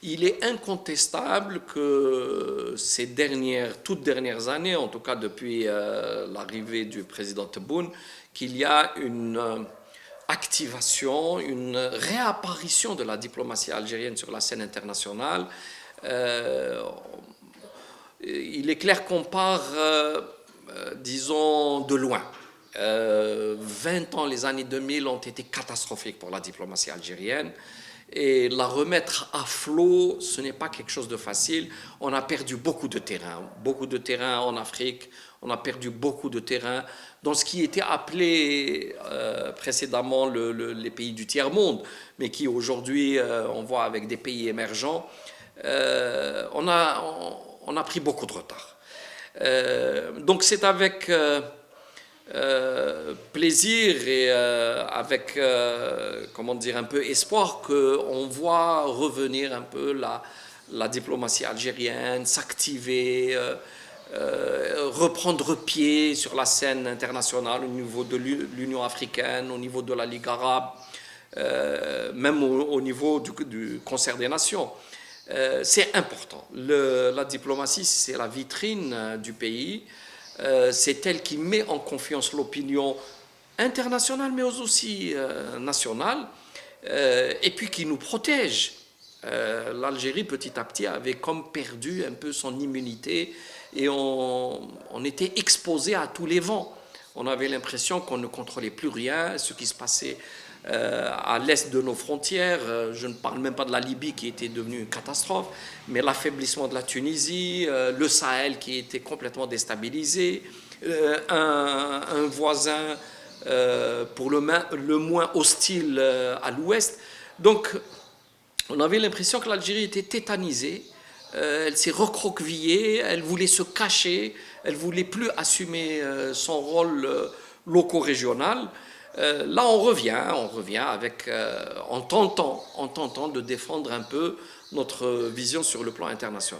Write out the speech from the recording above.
Il est incontestable que ces toutes dernières années, en tout cas depuis l'arrivée du président Tebboune, qu'il y a une activation, une réapparition de la diplomatie algérienne sur la scène internationale. Euh, il est clair qu'on part, disons, de loin. 20 ans, les années 2000 ont été catastrophiques pour la diplomatie algérienne. Et la remettre à flot, ce n'est pas quelque chose de facile. On a perdu beaucoup de terrain en Afrique. On a perdu beaucoup de terrain dans ce qui était appelé précédemment les pays du tiers-monde, mais qui aujourd'hui, on voit avec des pays émergents, on a pris beaucoup de retard. Donc c'est avec plaisir et avec, comment dire, un peu espoir qu'on voit revenir un peu la diplomatie algérienne, s'activer, reprendre pied sur la scène internationale au niveau de l'Union africaine, au niveau de la Ligue arabe, même au niveau du Concert des Nations. C'est important. La diplomatie, c'est la vitrine du pays. C'est elle qui met en confiance l'opinion internationale, mais aussi nationale, et puis qui nous protège. L'Algérie, petit à petit, avait comme perdu un peu son immunité et on était exposé à tous les vents. On avait l'impression qu'on ne contrôlait plus rien, ce qui se passait à l'est de nos frontières. Je ne parle même pas de la Libye qui était devenue une catastrophe, mais l'affaiblissement de la Tunisie, le Sahel qui était complètement déstabilisé, un voisin pour le moins hostile à l'ouest. Donc, on avait l'impression que l'Algérie était tétanisée, elle s'est recroquevillée, elle voulait se cacher, elle ne voulait plus assumer son rôle loco-régional. Là, on revient avec, en tentant de défendre un peu notre vision sur le plan international.